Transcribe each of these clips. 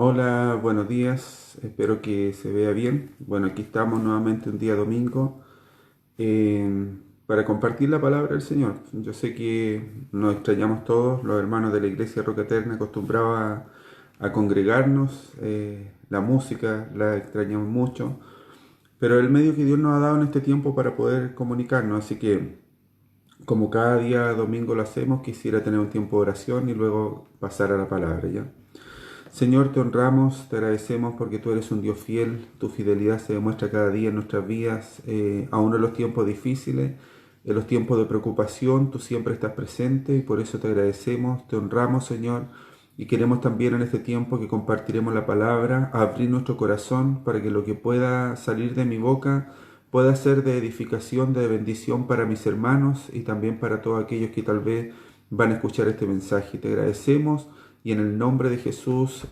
Hola, buenos días, espero que se vea bien. Bueno, aquí estamos nuevamente un día domingo eh, para compartir la palabra del Señor. Yo sé que nos extrañamos todos, los hermanos de la Iglesia Roca Eterna acostumbrados a congregarnos, la música la extrañamos mucho, pero el medio que Dios nos ha dado en este tiempo para poder comunicarnos, así que como cada día domingo lo hacemos, quisiera tener un tiempo de oración y luego pasar a la palabra, ¿ya? Señor, te honramos, te agradecemos porque tú eres un Dios fiel, tu fidelidad se demuestra cada día en nuestras vidas, aún en los tiempos difíciles, en los tiempos de preocupación, tú siempre estás presente y por eso te agradecemos, te honramos, Señor, y queremos también en este tiempo que compartiremos la palabra, abrir nuestro corazón para que lo que pueda salir de mi boca pueda ser de edificación, de bendición para mis hermanos y también para todos aquellos que tal vez van a escuchar este mensaje. Te agradecemos. Y en el nombre de Jesús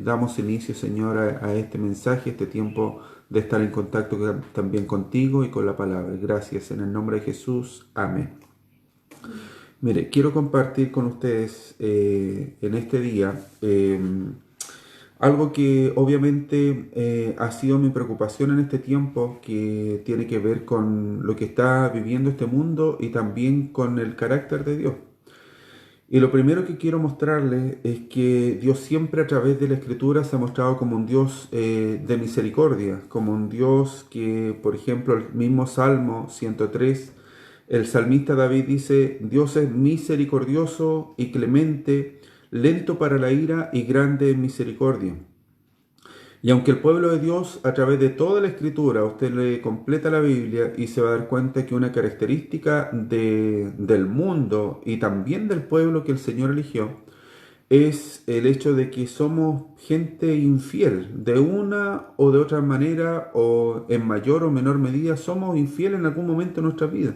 damos inicio, Señor, a este mensaje, este tiempo de estar en contacto también contigo y con la palabra. Gracias. En el nombre de Jesús. Amén. Mire, quiero compartir con ustedes en este día algo que obviamente ha sido mi preocupación en este tiempo, que tiene que ver con lo que está viviendo este mundo y también con el carácter de Dios. Y lo primero que quiero mostrarles es que Dios siempre a través de la Escritura se ha mostrado como un Dios de misericordia, como un Dios que, por ejemplo, el mismo Salmo 103, el salmista David dice, Dios es misericordioso y clemente, lento para la ira y grande en misericordia. Y aunque el pueblo de Dios, a través de toda la escritura, usted le completa la Biblia y se va a dar cuenta que una característica del mundo y también del pueblo que el Señor eligió es el hecho de que somos gente infiel, de una o de otra manera, o en mayor o menor medida, somos infieles en algún momento de nuestra vida.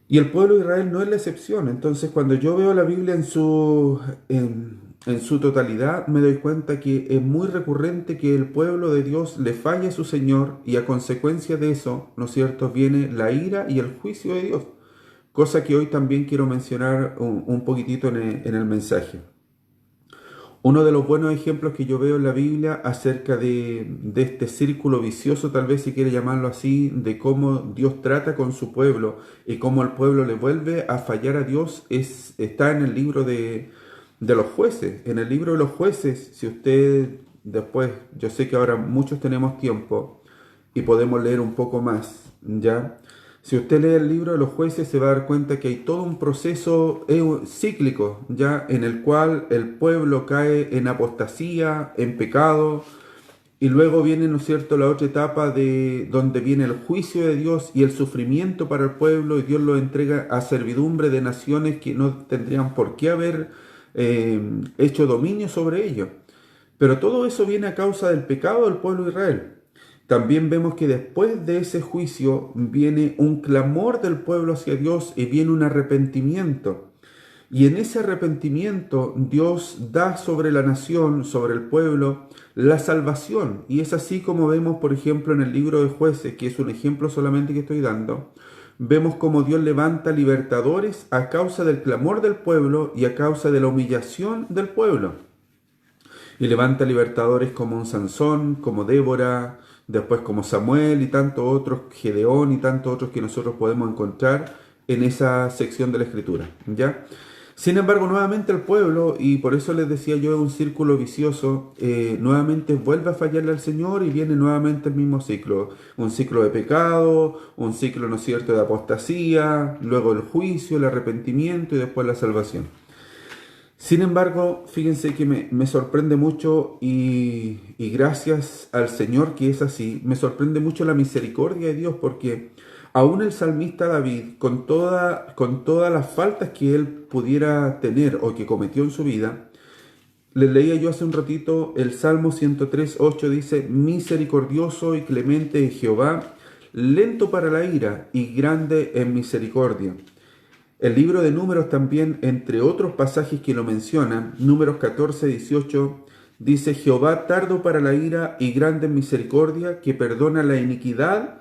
Y el pueblo de Israel no es la excepción. Entonces, cuando yo veo la Biblia en su totalidad, me doy cuenta que es muy recurrente que el pueblo de Dios le falle a su Señor y a consecuencia de eso, ¿no es cierto?, viene la ira y el juicio de Dios. Cosa que hoy también quiero mencionar un poquitito en el mensaje. Uno de los buenos ejemplos que yo veo en la Biblia acerca de este círculo vicioso, tal vez si quiere llamarlo así, de cómo Dios trata con su pueblo y cómo el pueblo le vuelve a fallar a Dios, está en el libro de los jueces. En el libro de los jueces, si usted después, yo sé que ahora muchos tenemos tiempo y podemos leer un poco más, ¿ya? Si usted lee el libro de los jueces se va a dar cuenta que hay todo un proceso cíclico, ya en el cual el pueblo cae en apostasía, en pecado, y luego viene, ¿no es cierto?, la otra etapa de donde viene el juicio de Dios y el sufrimiento para el pueblo, y Dios lo entrega a servidumbre de naciones que no tendrían por qué haber hecho dominio sobre ellos. Pero todo eso viene a causa del pecado del pueblo de Israel. También vemos que después de ese juicio viene un clamor del pueblo hacia Dios y viene un arrepentimiento. Y en ese arrepentimiento Dios da sobre la nación, sobre el pueblo, la salvación. Y es así como vemos, por ejemplo, en el libro de Jueces, que es un ejemplo solamente que estoy dando, vemos como Dios levanta libertadores a causa del clamor del pueblo y a causa de la humillación del pueblo. Y levanta libertadores como un Sansón, como Débora, después como Samuel y tantos otros, Gedeón y tantos otros que nosotros podemos encontrar en esa sección de la Escritura, ¿ya? Sin embargo, nuevamente el pueblo, y por eso les decía yo, es un círculo vicioso, nuevamente vuelve a fallarle al Señor y viene nuevamente el mismo ciclo. Un ciclo de pecado, un ciclo, ¿no es cierto?, de apostasía, luego el juicio, el arrepentimiento y después la salvación. Sin embargo, fíjense que me sorprende mucho y gracias al Señor que es así, me sorprende mucho la misericordia de Dios porque aún el salmista David, con todas las faltas que él pudiera tener o que cometió en su vida, les leía yo hace un ratito el Salmo 103:8 dice, misericordioso y clemente es Jehová, lento para la ira y grande en misericordia. El libro de Números también, entre otros pasajes que lo mencionan, Números 14:18, dice, Jehová tardo para la ira y grande en misericordia, que perdona la iniquidad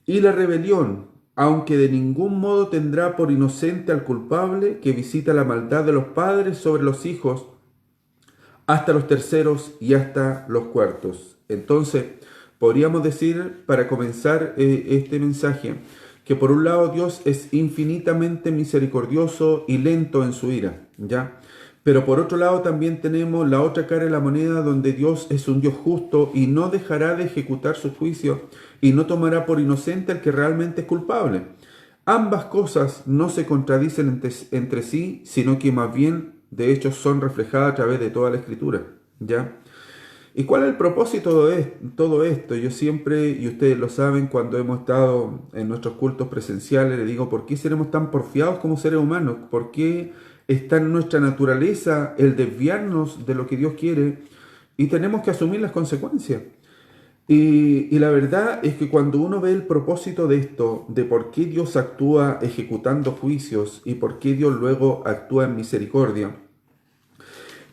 y la rebelión, aunque de ningún modo tendrá por inocente al culpable, que visita la maldad de los padres sobre los hijos, hasta los terceros y hasta los cuartos. Entonces, podríamos decir, para comenzar este mensaje, que por un lado Dios es infinitamente misericordioso y lento en su ira, ¿ya? Pero por otro lado también tenemos la otra cara de la moneda, donde Dios es un Dios justo y no dejará de ejecutar su juicio y no tomará por inocente al que realmente es culpable. Ambas cosas no se contradicen entre sí, sino que más bien, de hecho, son reflejadas a través de toda la Escritura, ¿ya? ¿Y cuál es el propósito de todo esto? Yo siempre, y ustedes lo saben, cuando hemos estado en nuestros cultos presenciales, le digo, ¿por qué seremos tan porfiados como seres humanos? ¿Por qué está en nuestra naturaleza el desviarnos de lo que Dios quiere? Y tenemos que asumir las consecuencias. Y la verdad es que cuando uno ve el propósito de esto, de por qué Dios actúa ejecutando juicios y por qué Dios luego actúa en misericordia,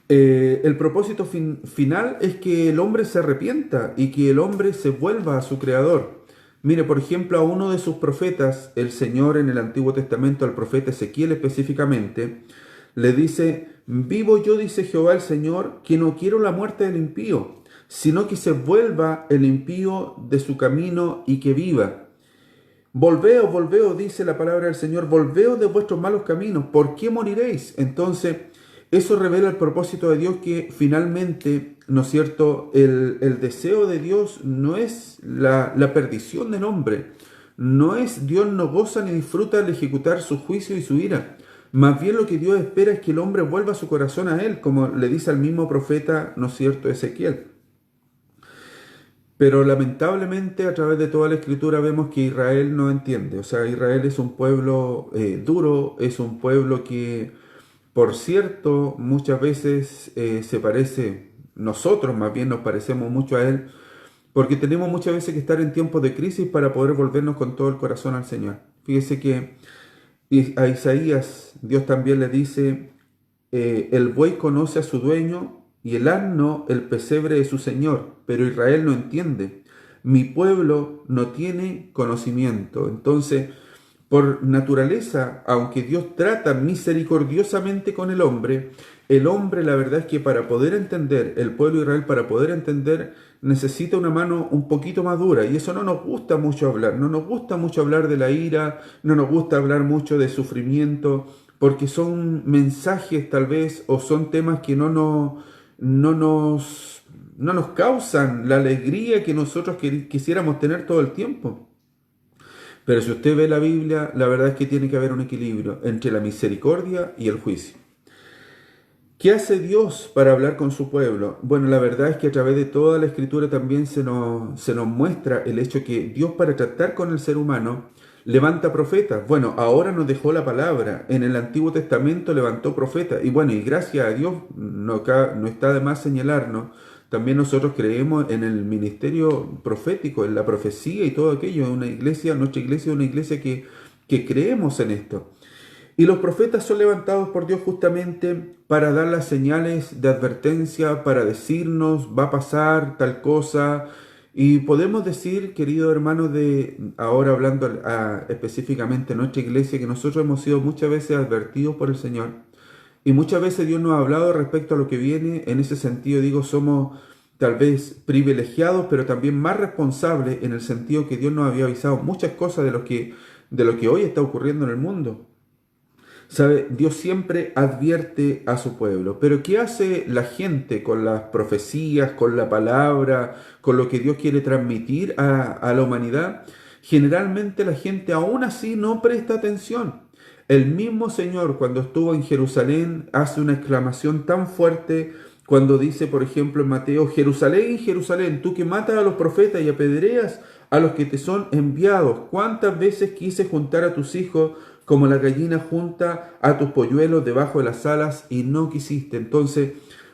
el propósito final es que el hombre se arrepienta y que el hombre se vuelva a su creador. Mire, por ejemplo, a uno de sus profetas, el Señor en el Antiguo Testamento, al profeta Ezequiel específicamente, le dice: vivo yo, dice Jehová el Señor, que no quiero la muerte del impío, sino que se vuelva el impío de su camino y que viva. Volveos, volveos, dice la palabra del Señor, volveos de vuestros malos caminos, ¿por qué moriréis? Entonces, eso revela el propósito de Dios, que finalmente, ¿no es cierto?, el deseo de Dios no es la perdición del hombre, no es Dios no goza ni disfruta al ejecutar su juicio y su ira. Más bien lo que Dios espera es que el hombre vuelva su corazón a Él, como le dice al mismo profeta, ¿no es cierto?, Ezequiel. Pero lamentablemente a través de toda la Escritura vemos que Israel no entiende. O sea, Israel es un pueblo duro, es un pueblo que, por cierto, muchas veces se parece, nosotros más bien nos parecemos mucho a Él, porque tenemos muchas veces que estar en tiempos de crisis para poder volvernos con todo el corazón al Señor. Fíjese que a Isaías Dios también le dice, el buey conoce a su dueño y el asno el pesebre de su señor, pero Israel no entiende. Mi pueblo no tiene conocimiento. Entonces, por naturaleza, aunque Dios trata misericordiosamente con el hombre, la verdad es que para poder entender, el pueblo de Israel para poder entender, necesita una mano un poquito más dura. Y eso no nos gusta mucho hablar. No nos gusta mucho hablar de la ira, no nos gusta hablar mucho de sufrimiento, porque son mensajes tal vez, o son temas que no nos causan la alegría que nosotros quisiéramos tener todo el tiempo. Pero si usted ve la Biblia, la verdad es que tiene que haber un equilibrio entre la misericordia y el juicio. ¿Qué hace Dios para hablar con su pueblo? Bueno, la verdad es que a través de toda la Escritura también se nos muestra el hecho que Dios, para tratar con el ser humano, levanta profetas. Bueno, ahora nos dejó la palabra. En el Antiguo Testamento levantó profetas. Y bueno, y gracias a Dios, no está de más señalarnos, también nosotros creemos en el ministerio profético, en la profecía y todo aquello. Nuestra iglesia es una iglesia que creemos en esto. Y los profetas son levantados por Dios justamente para dar las señales de advertencia, para decirnos, va a pasar tal cosa. Y podemos decir, queridos hermanos, ahora hablando específicamente de nuestra iglesia, que nosotros hemos sido muchas veces advertidos por el Señor. Y muchas veces Dios nos ha hablado respecto a lo que viene. En ese sentido, digo, somos tal vez privilegiados, pero también más responsables, en el sentido que Dios nos había avisado muchas cosas de lo que hoy está ocurriendo en el mundo. ¿Sabe? Dios siempre advierte a su pueblo. Pero ¿qué hace la gente con las profecías, con la palabra, con lo que Dios quiere transmitir a la humanidad? Generalmente la gente aún así no presta atención. El mismo Señor, cuando estuvo en Jerusalén, hace una exclamación tan fuerte cuando dice, por ejemplo, en Mateo: Jerusalén, Jerusalén, tú que matas a los profetas y apedreas a los que te son enviados, ¿cuántas veces quise juntar a tus hijos como la gallina junta a tus polluelos debajo de las alas y no quisiste? Entonces,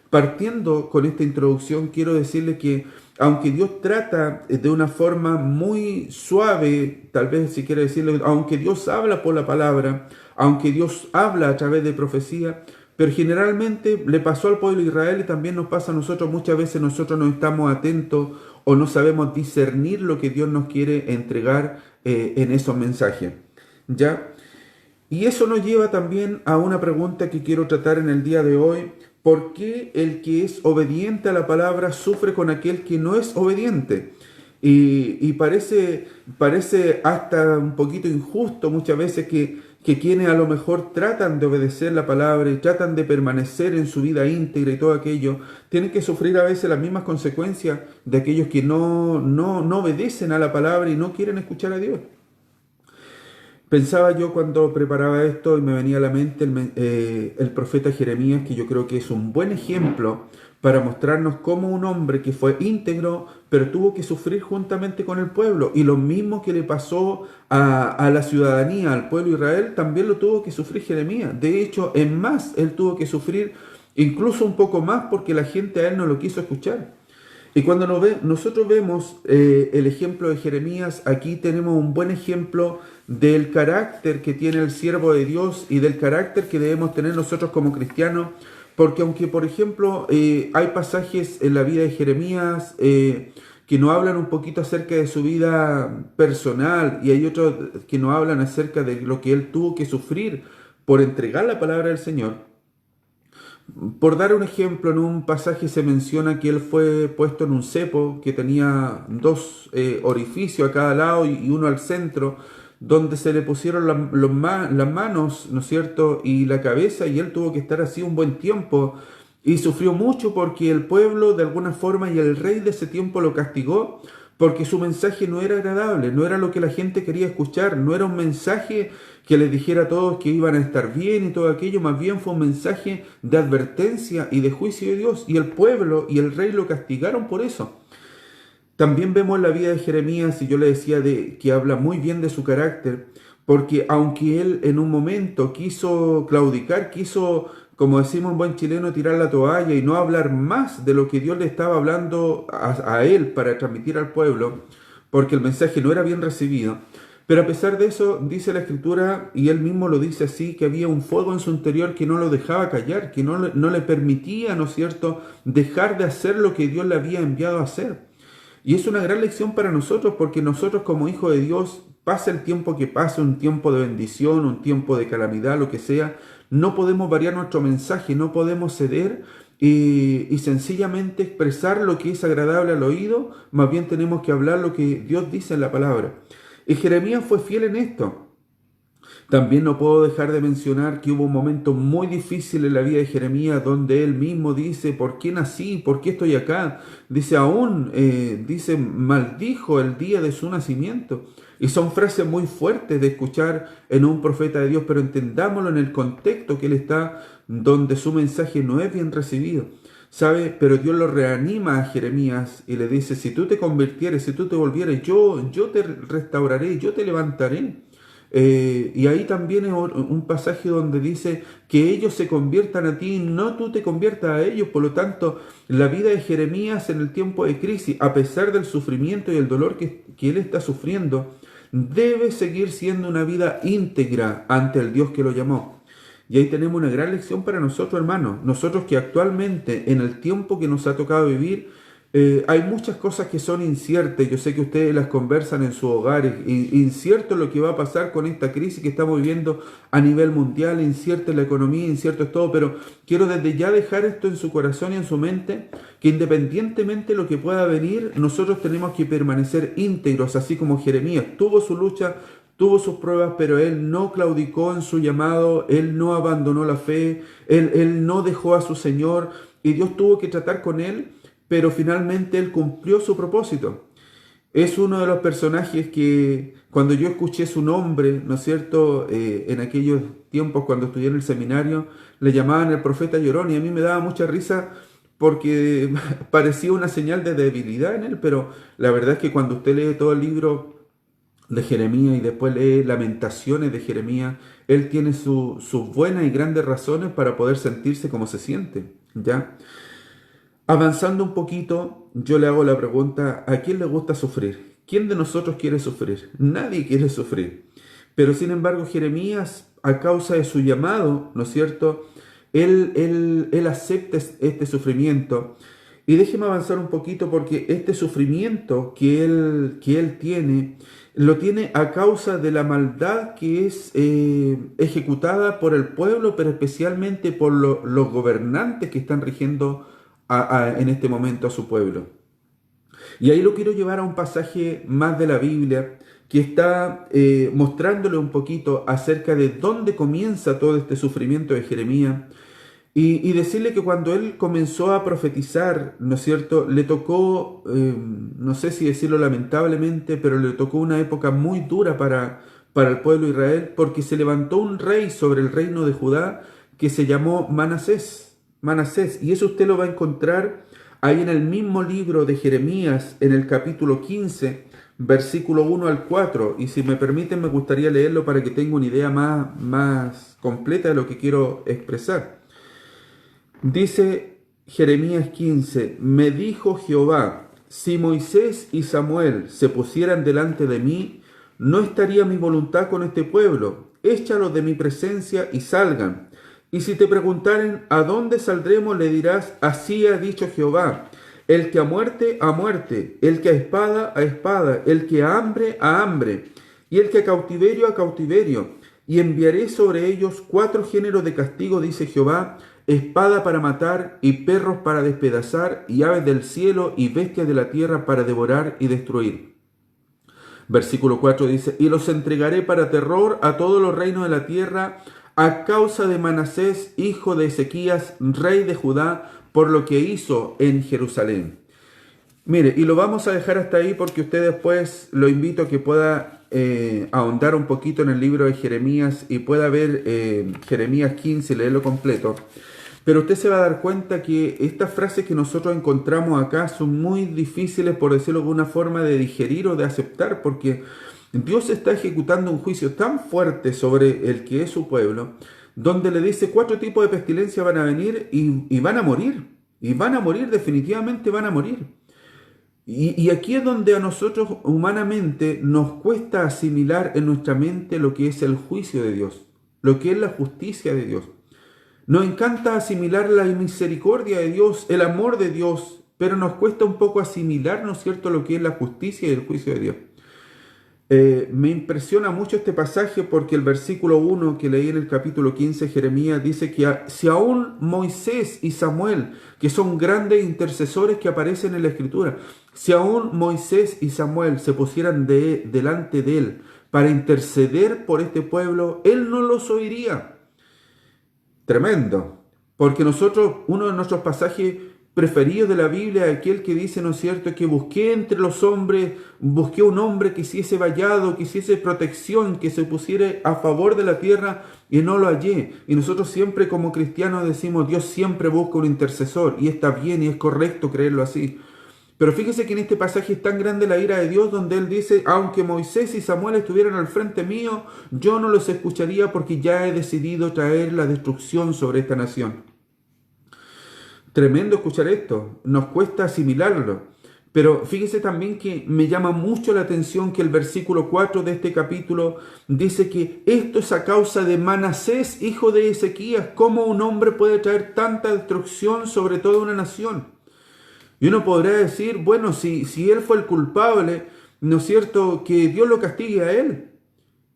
partiendo con esta introducción, quiero decirle que aunque Dios trata de una forma muy suave, tal vez si quiere decirle, aunque Dios habla por la palabra, aunque Dios habla a través de profecía, pero generalmente le pasó al pueblo de Israel y también nos pasa a nosotros. Muchas veces nosotros no estamos atentos o no sabemos discernir lo que Dios nos quiere entregar en esos mensajes, ¿ya? Y eso nos lleva también a una pregunta que quiero tratar en el día de hoy. ¿por qué el que es obediente a la palabra sufre con aquel que no es obediente? Y parece hasta un poquito injusto muchas veces que quienes a lo mejor tratan de obedecer la palabra y tratan de permanecer en su vida íntegra y todo aquello, tienen que sufrir a veces las mismas consecuencias de aquellos que no obedecen a la palabra y no quieren escuchar a Dios. Pensaba yo cuando preparaba esto y me venía a la mente el profeta Jeremías, que yo creo que es un buen ejemplo para mostrarnos cómo un hombre que fue íntegro, pero tuvo que sufrir juntamente con el pueblo. Y lo mismo que le pasó a la ciudadanía, al pueblo de Israel, también lo tuvo que sufrir Jeremías. De hecho, en más, él tuvo que sufrir incluso un poco más porque la gente a él no lo quiso escuchar. Y cuando nosotros vemos el ejemplo de Jeremías, aquí tenemos un buen ejemplo del carácter que tiene el siervo de Dios y del carácter que debemos tener nosotros como cristianos, porque aunque, por ejemplo, hay pasajes en la vida de Jeremías que nos hablan un poquito acerca de su vida personal y hay otros que nos hablan acerca de lo que él tuvo que sufrir por entregar la palabra del Señor. Por dar un ejemplo, en un pasaje se menciona que él fue puesto en un cepo que tenía dos orificios a cada lado y uno al centro, donde se le pusieron las manos, ¿no es cierto?, y la cabeza, y él tuvo que estar así un buen tiempo, y sufrió mucho porque el pueblo, de alguna forma, y el rey de ese tiempo lo castigó, porque su mensaje no era agradable, no era lo que la gente quería escuchar, no era un mensaje que les dijera a todos que iban a estar bien y todo aquello, más bien fue un mensaje de advertencia y de juicio de Dios, y el pueblo y el rey lo castigaron por eso. También vemos la vida de Jeremías, y yo le decía que habla muy bien de su carácter, porque aunque él en un momento quiso claudicar, quiso, como decimos en buen chileno, tirar la toalla y no hablar más de lo que Dios le estaba hablando a él para transmitir al pueblo, porque el mensaje no era bien recibido. Pero a pesar de eso, dice la Escritura, y él mismo lo dice así, que había un fuego en su interior que no lo dejaba callar, que no le permitía, ¿no es cierto?, dejar de hacer lo que Dios le había enviado a hacer. Y es una gran lección para nosotros porque nosotros como hijos de Dios, pase el tiempo que pase, un tiempo de bendición, un tiempo de calamidad, lo que sea, no podemos variar nuestro mensaje, no podemos ceder y sencillamente expresar lo que es agradable al oído, más bien tenemos que hablar lo que Dios dice en la palabra. Y Jeremías fue fiel en esto. También no puedo dejar de mencionar que hubo un momento muy difícil en la vida de Jeremías donde él mismo dice, ¿por qué nací? ¿Por qué estoy acá? Dice, dice, maldijo el día de su nacimiento. Y son frases muy fuertes de escuchar en un profeta de Dios, pero entendámoslo en el contexto que él está, donde su mensaje no es bien recibido. ¿Sabe? Pero Dios lo reanima a Jeremías y le dice, si tú te convirtieres, si tú te volvieres, yo te restauraré, yo te levantaré. Y ahí también es un pasaje donde dice que ellos se conviertan a ti, no tú te conviertas a ellos. Por lo tanto, la vida de Jeremías en el tiempo de crisis, a pesar del sufrimiento y el dolor que él está sufriendo, debe seguir siendo una vida íntegra ante el Dios que lo llamó. Y ahí tenemos una gran lección para nosotros, hermanos. Nosotros que actualmente, en el tiempo que nos ha tocado vivir, hay muchas cosas que son inciertas. Yo sé que ustedes las conversan en sus hogares. Incierto lo que va a pasar con esta crisis que estamos viviendo a nivel mundial. Incierta la economía, incierto es todo. Pero quiero desde ya dejar esto en su corazón y en su mente, que independientemente de lo que pueda venir, nosotros tenemos que permanecer íntegros, así como Jeremías tuvo su lucha, tuvo sus pruebas, pero él no claudicó en su llamado, él no abandonó la fe, él no dejó a su Señor, y Dios tuvo que tratar con él, pero finalmente él cumplió su propósito. Es uno de los personajes que cuando yo escuché su nombre, ¿no es cierto?, en aquellos tiempos cuando estudié en el seminario, le llamaban el profeta llorón, y a mí me daba mucha risa porque parecía una señal de debilidad en él, pero la verdad es que cuando usted lee todo el libro de Jeremías y después lee Lamentaciones de Jeremías, él tiene sus buenas y grandes razones para poder sentirse como se siente, ¿ya? Avanzando un poquito, yo le hago la pregunta, ¿a quién le gusta sufrir? ¿Quién de nosotros quiere sufrir? Nadie quiere sufrir. Pero sin embargo, Jeremías, a causa de su llamado, ¿no es cierto?, él acepta este sufrimiento. Y déjeme avanzar un poquito porque este sufrimiento que él tiene Lo tiene a causa de la maldad que es ejecutada por el pueblo, pero especialmente por los gobernantes que están rigiendo en este momento a su pueblo. Y ahí lo quiero llevar a un pasaje más de la Biblia que está mostrándole un poquito acerca de dónde comienza todo este sufrimiento de Jeremías. Y decirle que cuando él comenzó a profetizar, ¿no es cierto?, le tocó, no sé si decirlo lamentablemente, pero le tocó una época muy dura para el pueblo de Israel, porque se levantó un rey sobre el reino de Judá que se llamó Manasés. Manasés, y eso usted lo va a encontrar ahí en el mismo libro de Jeremías, en el capítulo 15, versículo 1 al 4. Y si me permiten, me gustaría leerlo para que tenga una idea más completa de lo que quiero expresar. Dice Jeremías 15, me dijo Jehová, si Moisés y Samuel se pusieran delante de mí, no estaría mi voluntad con este pueblo. Échalos de mi presencia y salgan. Y si te preguntaren, ¿a dónde saldremos? Le dirás, así ha dicho Jehová, el que a muerte, el que a espada, el que a hambre, y el que a cautiverio, y enviaré sobre ellos 4 géneros de castigo, dice Jehová, espada para matar, y perros para despedazar, y aves del cielo, y bestias de la tierra para devorar y destruir. Versículo 4 dice, y los entregaré para terror a todos los reinos de la tierra, a causa de Manasés, hijo de Ezequías, rey de Judá, por lo que hizo en Jerusalén. Mire, y lo vamos a dejar hasta ahí porque usted después lo invito a que pueda ahondar un poquito en el libro de Jeremías y pueda ver Jeremías 15 y leerlo completo. Pero usted se va a dar cuenta que estas frases que nosotros encontramos acá son muy difíciles, por decirlo de alguna forma, de digerir o de aceptar, porque Dios está ejecutando un juicio tan fuerte sobre el que es su pueblo, donde le dice 4 tipos de pestilencia van a venir y van a morir. Y van a morir, definitivamente van a morir. Y aquí es donde a nosotros humanamente nos cuesta asimilar en nuestra mente lo que es el juicio de Dios, lo que es la justicia de Dios. Nos encanta asimilar la misericordia de Dios, el amor de Dios, pero nos cuesta un poco asimilar, ¿no es cierto?, lo que es la justicia y el juicio de Dios. Me impresiona mucho este pasaje porque el versículo 1 que leí en el capítulo 15 de Jeremías dice que si aún Moisés y Samuel, que son grandes intercesores que aparecen en la Escritura, si aún Moisés y Samuel se pusieran delante de él para interceder por este pueblo, él no los oiría. Tremendo, porque nosotros, uno de nuestros pasajes preferidos de la Biblia es aquel que dice, ¿no es cierto?, que busqué entre los hombres, busqué un hombre que hiciese vallado, que hiciese protección, que se pusiera a favor de la tierra y no lo hallé. Y nosotros siempre como cristianos decimos, Dios siempre busca un intercesor, y está bien y es correcto creerlo así. Pero fíjese que en este pasaje es tan grande la ira de Dios donde Él dice, aunque Moisés y Samuel estuvieran al frente mío, yo no los escucharía porque ya he decidido traer la destrucción sobre esta nación. Tremendo escuchar esto, nos cuesta asimilarlo. Pero fíjese también que me llama mucho la atención que el versículo 4 de este capítulo dice que esto es a causa de Manasés, hijo de Ezequías. ¿Cómo un hombre puede traer tanta destrucción sobre toda una nación? Y uno podrá decir, bueno, si él fue el culpable, ¿no es cierto?, que Dios lo castigue a él.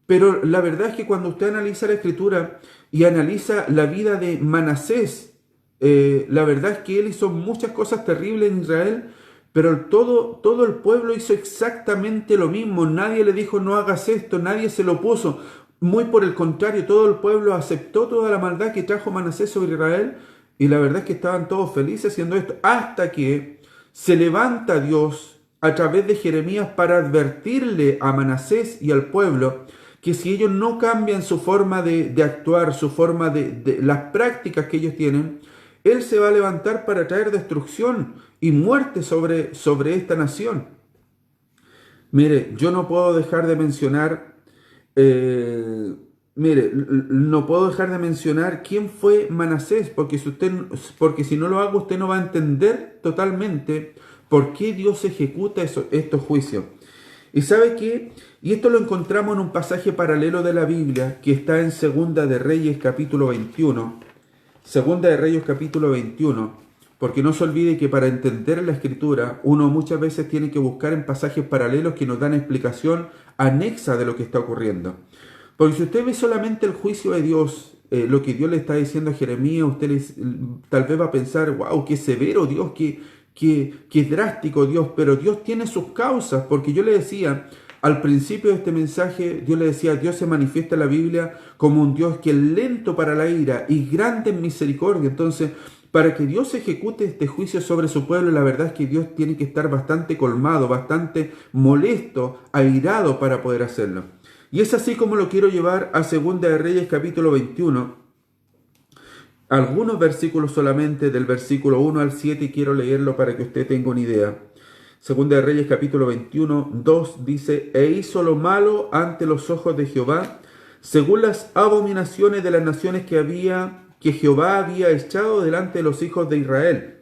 Pero la verdad es que cuando usted analiza la Escritura y analiza la vida de Manasés, la verdad es que él hizo muchas cosas terribles en Israel, pero todo el pueblo hizo exactamente lo mismo. Nadie le dijo no hagas esto, nadie se lo opuso. Muy por el contrario, todo el pueblo aceptó toda la maldad que trajo Manasés sobre Israel. Y la verdad es que estaban todos felices haciendo esto, hasta que se levanta Dios a través de Jeremías para advertirle a Manasés y al pueblo que si ellos no cambian su forma de actuar, su forma de las prácticas que ellos tienen, Él se va a levantar para traer destrucción y muerte sobre esta nación. Mire, yo no puedo dejar de mencionar... no puedo dejar de mencionar quién fue Manasés, porque si no lo hago, usted no va a entender totalmente por qué Dios ejecuta estos juicios. ¿Y sabe qué? Y esto lo encontramos en un pasaje paralelo de la Biblia que está en Segunda de Reyes capítulo 21. Segunda de Reyes capítulo 21, porque no se olvide que para entender la Escritura, uno muchas veces tiene que buscar en pasajes paralelos que nos dan explicación anexa de lo que está ocurriendo. Porque si usted ve solamente el juicio de Dios, lo que Dios le está diciendo a Jeremías, tal vez va a pensar, wow, qué severo Dios, qué drástico Dios, pero Dios tiene sus causas, porque yo le decía, al principio de este mensaje, Dios le decía, Dios se manifiesta en la Biblia como un Dios que es lento para la ira y grande en misericordia. Entonces, para que Dios ejecute este juicio sobre su pueblo, la verdad es que Dios tiene que estar bastante colmado, bastante molesto, airado para poder hacerlo. Y es así como lo quiero llevar a Segunda de Reyes capítulo 21. Algunos versículos solamente, del versículo 1 al 7, y quiero leerlo para que usted tenga una idea. Segunda de Reyes capítulo 21, 2 dice: E hizo lo malo ante los ojos de Jehová, según las abominaciones de las naciones que Jehová había echado delante de los hijos de Israel.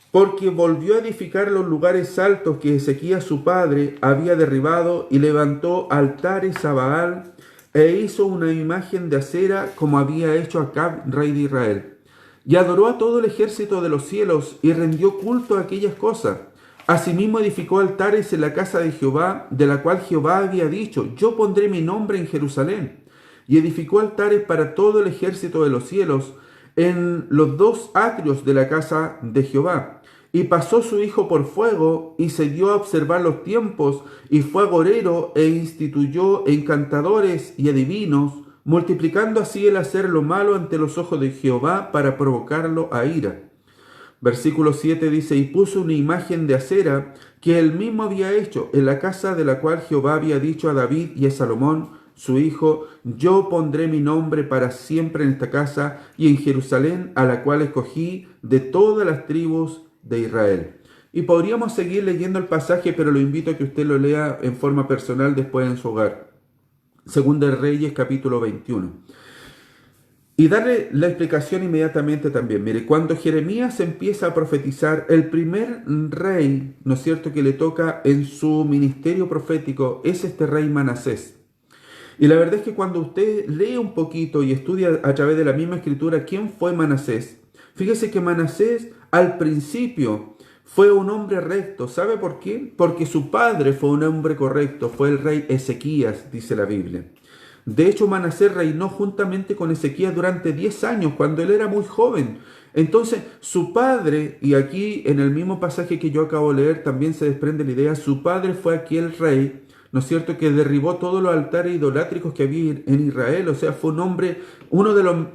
Porque volvió a edificar los lugares altos que Ezequías su padre había derribado, y levantó altares a Baal, e hizo una imagen de acera como había hecho Acab, rey de Israel. Y adoró a todo el ejército de los cielos, y rindió culto a aquellas cosas. Asimismo edificó altares en la casa de Jehová, de la cual Jehová había dicho: Yo pondré mi nombre en Jerusalén. Y edificó altares para todo el ejército de los cielos en los dos atrios de la casa de Jehová. Y pasó su hijo por fuego, y se dio a observar los tiempos, y fue agorero, e instituyó encantadores y adivinos, multiplicando así el hacer lo malo ante los ojos de Jehová para provocarlo a ira. Versículo 7 dice: Y puso una imagen de acera que él mismo había hecho en la casa de la cual Jehová había dicho a David y a Salomón su hijo: Yo pondré mi nombre para siempre en esta casa y en Jerusalén, a la cual escogí de todas las tribus de Israel. Y podríamos seguir leyendo el pasaje, pero lo invito a que usted lo lea en forma personal después en su hogar. Segunda de Reyes capítulo 21. Y darle la explicación inmediatamente también. Mire, cuando Jeremías empieza a profetizar, el primer rey, ¿no es cierto?, que le toca en su ministerio profético es este rey Manasés. Y la verdad es que cuando usted lee un poquito y estudia a través de la misma escritura quién fue Manasés, fíjese que Manasés al principio fue un hombre recto. ¿Sabe por qué? Porque su padre fue un hombre correcto, fue el rey Ezequías, dice la Biblia. De hecho, Manasés reinó juntamente con Ezequías durante 10 años, cuando él era muy joven. Entonces, su padre, y aquí en el mismo pasaje que yo acabo de leer también se desprende la idea, su padre fue aquel rey, ¿no es cierto?, que derribó todos los altares idolátricos que había en Israel. O sea, fue un hombre,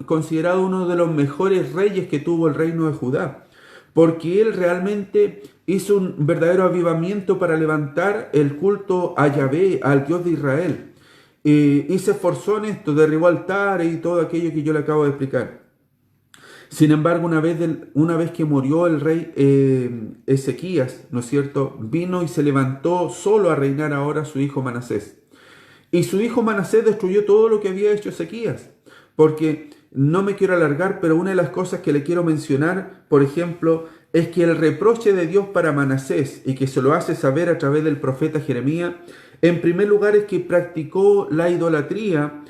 considerado uno de los mejores reyes que tuvo el reino de Judá, porque él realmente hizo un verdadero avivamiento para levantar el culto a Yahvé, al Dios de Israel. Y se esforzó en esto, derribó altares y todo aquello que yo le acabo de explicar. Sin embargo, una vez que murió el rey Ezequías, ¿no es cierto?, vino y se levantó solo a reinar ahora su hijo Manasés. Y su hijo Manasés destruyó todo lo que había hecho Ezequías. Porque no me quiero alargar, pero una de las cosas que le quiero mencionar, por ejemplo, es que el reproche de Dios para Manasés, y que se lo hace saber a través del profeta Jeremías, en primer lugar es que practicó la idolatría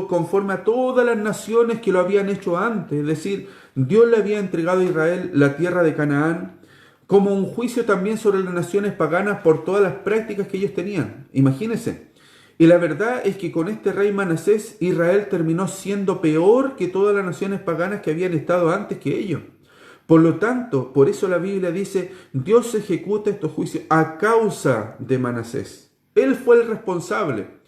conforme a todas las naciones que lo habían hecho antes. Es decir, Dios le había entregado a Israel la tierra de Canaán como un juicio también sobre las naciones paganas por todas las prácticas que ellos tenían. Imagínense. Y la verdad es que con este rey Manasés, Israel terminó siendo peor que todas las naciones paganas que habían estado antes que ellos. Por lo tanto, por eso la Biblia dice: Dios ejecuta estos juicios a causa de Manasés. Él fue el responsable.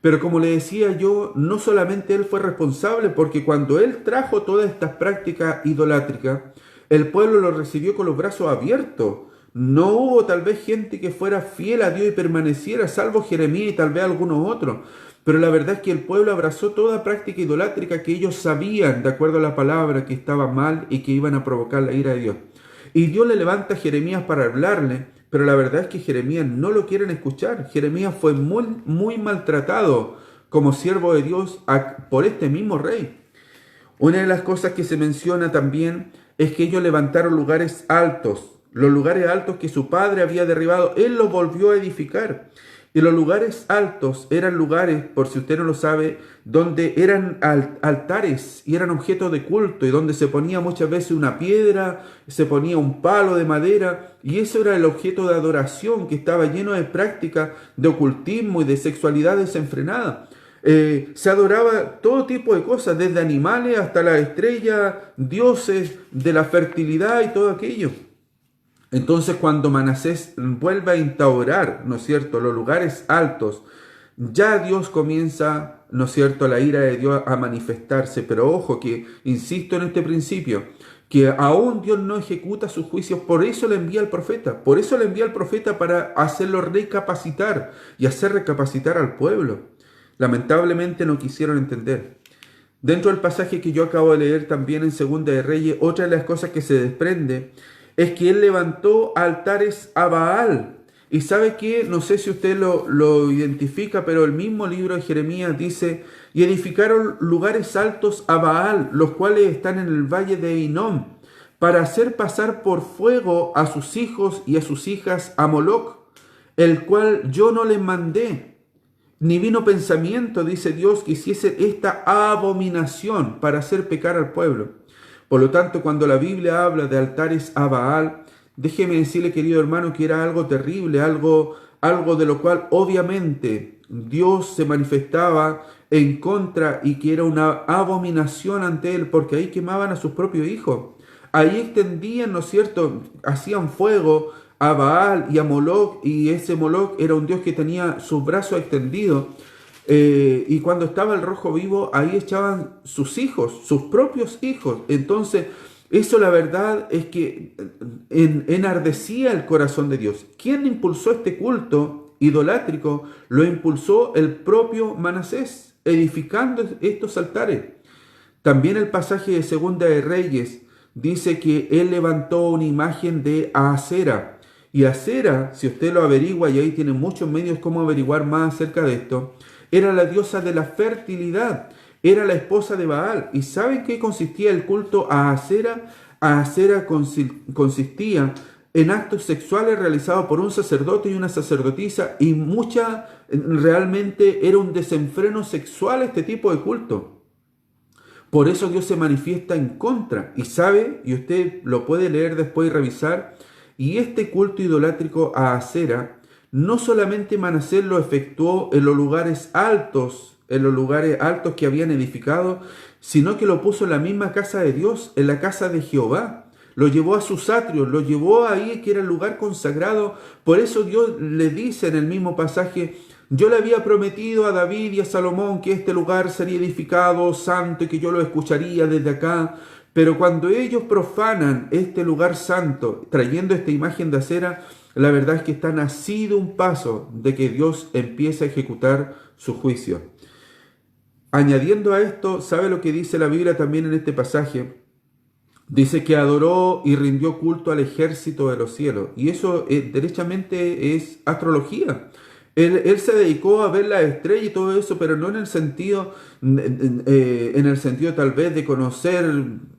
Pero como le decía yo, no solamente él fue responsable, porque cuando él trajo todas estas prácticas idolátricas, el pueblo lo recibió con los brazos abiertos. No hubo tal vez gente que fuera fiel a Dios y permaneciera, salvo Jeremías y tal vez algunos otros. Pero la verdad es que el pueblo abrazó toda práctica idolátrica que ellos sabían, de acuerdo a la palabra, que estaba mal y que iban a provocar la ira de Dios. Y Dios le levanta a Jeremías para hablarle, pero la verdad es que Jeremías no lo quieren escuchar. Jeremías fue muy maltratado como siervo de Dios por este mismo rey. Una de las cosas que se menciona también es que ellos levantaron lugares altos. Los lugares altos que su padre había derribado, él los volvió a edificar. Y los lugares altos eran lugares, por si usted no lo sabe, donde eran altares y eran objetos de culto y donde se ponía muchas veces una piedra, se ponía un palo de madera y eso era el objeto de adoración que estaba lleno de prácticas de ocultismo y de sexualidad desenfrenada. Se adoraba todo tipo de cosas, desde animales hasta las estrellas, dioses de la fertilidad y todo aquello. Entonces cuando Manasés vuelve a instaurar, ¿no es cierto?, los lugares altos, ya Dios comienza, ¿no es cierto?, la ira de Dios a manifestarse. Pero ojo que, insisto en este principio, que aún Dios no ejecuta sus juicios, por eso le envía al profeta. Por eso le envía al profeta para hacerlo recapacitar y hacer recapacitar al pueblo. Lamentablemente no quisieron entender. Dentro del pasaje que yo acabo de leer también en Segunda de Reyes, otra de las cosas que se desprende es que él levantó altares a Baal. Y sabe que, no sé si usted lo identifica, pero el mismo libro de Jeremías dice, y edificaron lugares altos a Baal, los cuales están en el valle de Hinnom, para hacer pasar por fuego a sus hijos y a sus hijas a Moloc, el cual yo no les mandé, ni vino pensamiento, dice Dios, que hiciese esta abominación para hacer pecar al pueblo. Por lo tanto, cuando la Biblia habla de altares a Baal, déjeme decirle, querido hermano, que era algo terrible, algo de lo cual obviamente Dios se manifestaba en contra y que era una abominación ante él, porque ahí quemaban a sus propios hijos. Ahí extendían, ¿no es cierto?, hacían fuego a Baal y a Moloc, y ese Moloc era un dios que tenía sus brazos extendidos. Y cuando estaba el rojo vivo, ahí echaban sus hijos, sus propios hijos. Entonces, eso la verdad es que enardecía el corazón de Dios. ¿Quién impulsó este culto idolátrico? Lo impulsó el propio Manasés, edificando estos altares. También el pasaje de Segunda de Reyes dice que él levantó una imagen de Acera. Y Acera, si usted lo averigua, y ahí tiene muchos medios cómo averiguar más acerca de esto, era la diosa de la fertilidad, era la esposa de Baal. ¿Y saben qué consistía el culto a Acera? A Acera consistía en actos sexuales realizados por un sacerdote y una sacerdotisa, y realmente era un desenfreno sexual este tipo de culto. Por eso Dios se manifiesta en contra, y sabe, y usted lo puede leer después y revisar, y este culto idolátrico a Acera, no solamente Manasés lo efectuó en los lugares altos que habían edificado, sino que lo puso en la misma casa de Dios, en la casa de Jehová. Lo llevó a sus atrios, lo llevó ahí que era el lugar consagrado. Por eso Dios le dice en el mismo pasaje, yo le había prometido a David y a Salomón que este lugar sería edificado, santo, y que yo lo escucharía desde acá. Pero cuando ellos profanan este lugar santo, trayendo esta imagen de Acera, la verdad es que está nacido un paso de que Dios empiece a ejecutar su juicio. Añadiendo a esto, ¿sabe lo que dice la Biblia también en este pasaje? Dice que adoró y rindió culto al ejército de los cielos. Y eso derechamente es astrología. Él se dedicó a ver las estrellas y todo eso, pero no en el sentido tal vez de conocer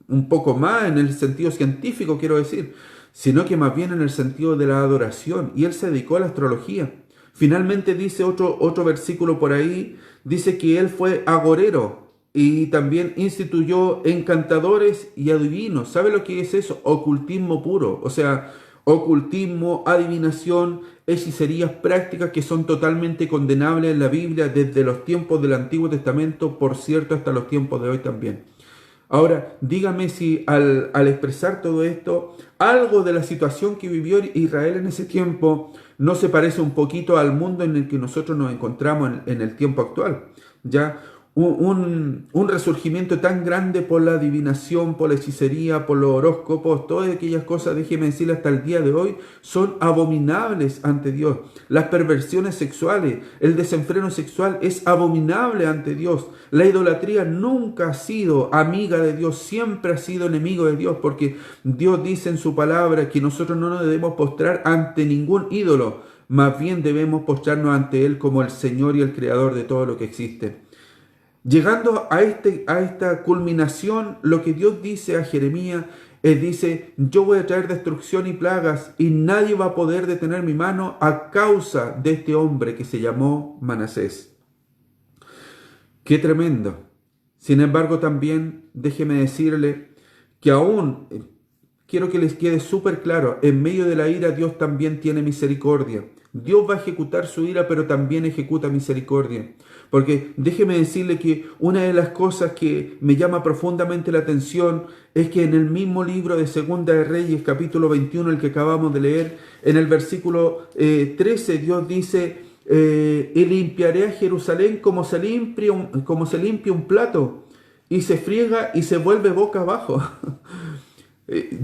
un poco más, en el sentido científico quiero decir, sino que más bien en el sentido de la adoración. Y él se dedicó a la astrología. Finalmente dice otro versículo por ahí, dice que él fue agorero y también instituyó encantadores y adivinos. ¿Sabe lo que es eso? Ocultismo puro. O sea, ocultismo, adivinación, hechicerías prácticas que son totalmente condenables en la Biblia desde los tiempos del Antiguo Testamento, por cierto, hasta los tiempos de hoy también. Ahora, dígame si al expresar todo esto, algo de la situación que vivió Israel en ese tiempo no se parece un poquito al mundo en el que nosotros nos encontramos en el tiempo actual. Ya un resurgimiento tan grande por la adivinación, por la hechicería, por los horóscopos, todas aquellas cosas, déjeme decirle, hasta el día de hoy son abominables ante Dios. Las perversiones sexuales, el desenfreno sexual es abominable ante Dios. La idolatría nunca ha sido amiga de Dios, siempre ha sido enemigo de Dios, porque Dios dice en su palabra que nosotros no nos debemos postrar ante ningún ídolo, más bien debemos postrarnos ante Él como el Señor y el Creador de todo lo que existe. Llegando a esta culminación, lo que Dios dice a Jeremías Él dice, yo voy a traer destrucción y plagas y nadie va a poder detener mi mano a causa de este hombre que se llamó Manasés. ¡Qué tremendo! Sin embargo, también déjeme decirle que aún, quiero que les quede súper claro, en medio de la ira Dios también tiene misericordia. Dios va a ejecutar su ira, pero también ejecuta misericordia. Porque déjeme decirle que una de las cosas que me llama profundamente la atención es que en el mismo libro de Segunda de Reyes, capítulo 21, el que acabamos de leer, en el versículo 13, Dios dice, y limpiaré a Jerusalén como se limpia un plato, y se friega y se vuelve boca abajo.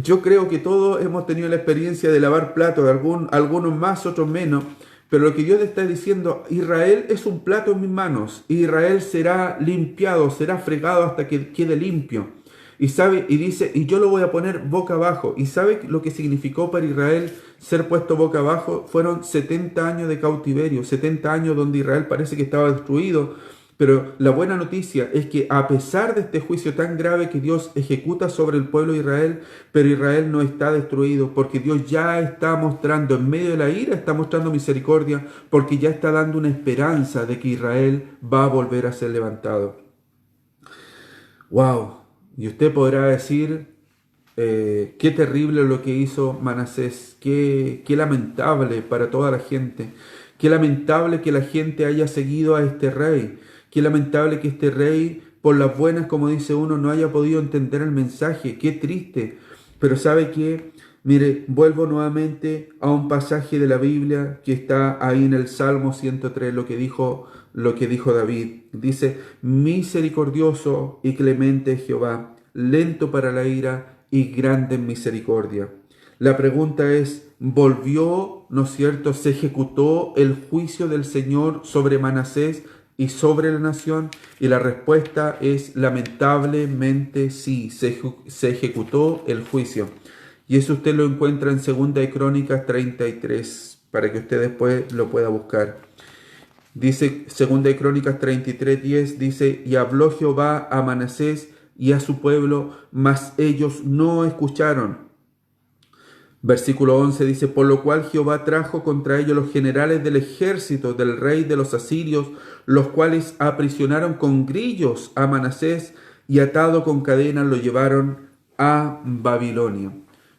Yo creo que todos hemos tenido la experiencia de lavar platos, algunos más, otros menos, pero lo que Dios le está diciendo, Israel es un plato en mis manos, Israel será limpiado, será fregado hasta que quede limpio. Y sabe, y dice, y yo lo voy a poner boca abajo. ¿Y sabe lo que significó para Israel ser puesto boca abajo? Fueron 70 años de cautiverio, 70 años donde Israel parece que estaba destruido. Pero la buena noticia es que a pesar de este juicio tan grave que Dios ejecuta sobre el pueblo de Israel, pero Israel no está destruido, porque Dios ya está mostrando, en medio de la ira, está mostrando misericordia, porque ya está dando una esperanza de que Israel va a volver a ser levantado. ¡Wow! Y usted podrá decir, qué terrible lo que hizo Manasés, qué lamentable para toda la gente, qué lamentable que la gente haya seguido a este rey. Qué lamentable que este rey, por las buenas, como dice uno, no haya podido entender el mensaje. Qué triste. Pero ¿sabe qué? Mire, vuelvo nuevamente a un pasaje de la Biblia que está ahí en el Salmo 103, lo que dijo David. Dice, misericordioso y clemente es Jehová, lento para la ira y grande en misericordia. La pregunta es, ¿volvió, no es cierto, se ejecutó el juicio del Señor sobre Manasés y sobre la nación? Y la respuesta es lamentablemente sí, se ejecutó el juicio. Y eso usted lo encuentra en 2 de Crónicas 33, para que usted después lo pueda buscar. Dice 2 de Crónicas 33:10, dice, y habló Jehová a Manasés y a su pueblo, mas ellos no escucharon. Versículo 11 dice, por lo cual Jehová trajo contra ellos los generales del ejército del rey de los asirios, los cuales aprisionaron con grillos a Manasés y atado con cadenas lo llevaron a Babilonia.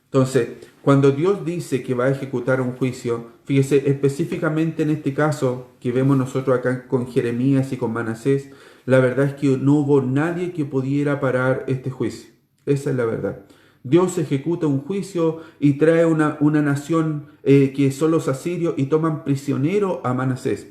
Entonces, cuando Dios dice que va a ejecutar un juicio, fíjese específicamente en este caso que vemos nosotros acá con Jeremías y con Manasés, la verdad es que no hubo nadie que pudiera parar este juicio. Esa es la verdad. Dios ejecuta un juicio y trae una nación que son los asirios y toman prisionero a Manasés.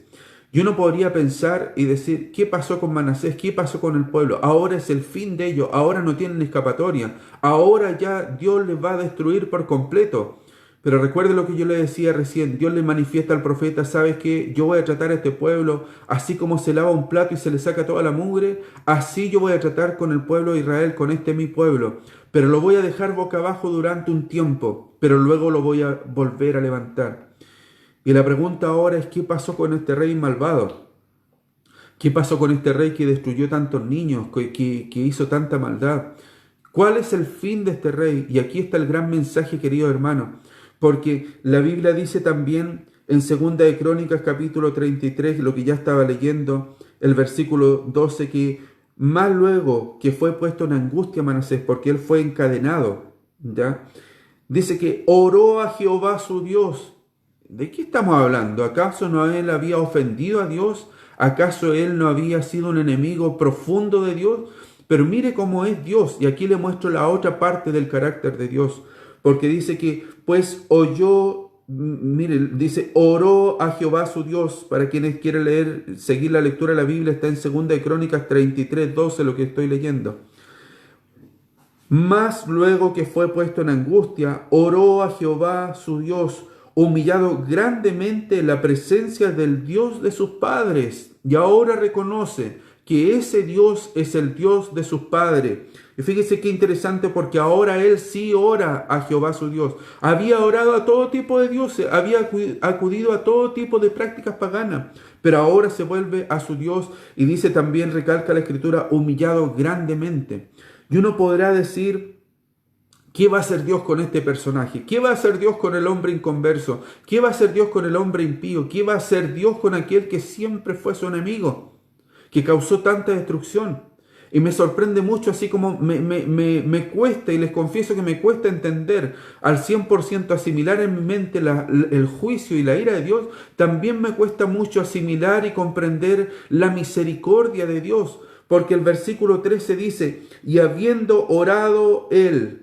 Y uno podría pensar y decir, ¿qué pasó con Manasés? ¿Qué pasó con el pueblo? Ahora es el fin de ellos, ahora no tienen escapatoria, ahora ya Dios les va a destruir por completo. Pero recuerde lo que yo le decía recién, Dios le manifiesta al profeta, ¿sabes qué? Yo voy a tratar a este pueblo, así como se lava un plato y se le saca toda la mugre, así yo voy a tratar con el pueblo de Israel, con este mi pueblo. Pero lo voy a dejar boca abajo durante un tiempo, pero luego lo voy a volver a levantar. Y la pregunta ahora es, ¿qué pasó con este rey malvado? ¿Qué pasó con este rey que destruyó tantos niños, que hizo tanta maldad? ¿Cuál es el fin de este rey? Y aquí está el gran mensaje, querido hermano. Porque la Biblia dice también en 2 de Crónicas capítulo 33, lo que ya estaba leyendo, el versículo 12, que más luego que fue puesto en angustia Manasés, porque él fue encadenado, ¿ya? Dice que oró a Jehová su Dios. ¿De qué estamos hablando? ¿Acaso no él había ofendido a Dios? ¿Acaso él no había sido un enemigo profundo de Dios? Pero mire cómo es Dios, y aquí le muestro la otra parte del carácter de Dios, porque dice que, pues oyó, mire, dice, oró a Jehová su Dios. Para quienes quieren leer, seguir la lectura de la Biblia, está en 2 de Crónicas 33:12, lo que estoy leyendo. Mas luego que fue puesto en angustia, oró a Jehová su Dios, humillado grandemente en la presencia del Dios de sus padres, y ahora reconoce que ese Dios es el Dios de sus padres. Y fíjese qué interesante, porque ahora él sí ora a Jehová su Dios. Había orado a todo tipo de dioses, había acudido a todo tipo de prácticas paganas, pero ahora se vuelve a su Dios y dice también, recalca la Escritura, humillado grandemente. Y uno podrá decir, ¿Qué va a hacer Dios con este personaje? ¿Qué va a hacer Dios con el hombre inconverso? ¿Qué va a hacer Dios con el hombre impío? ¿Qué va a hacer Dios con aquel que siempre fue su enemigo, que causó tanta destrucción? Y me sorprende mucho, así como me cuesta, y les confieso que me cuesta entender al 100% asimilar en mi mente el juicio y la ira de Dios, también me cuesta mucho asimilar y comprender la misericordia de Dios. Porque el versículo 13 dice, y habiendo orado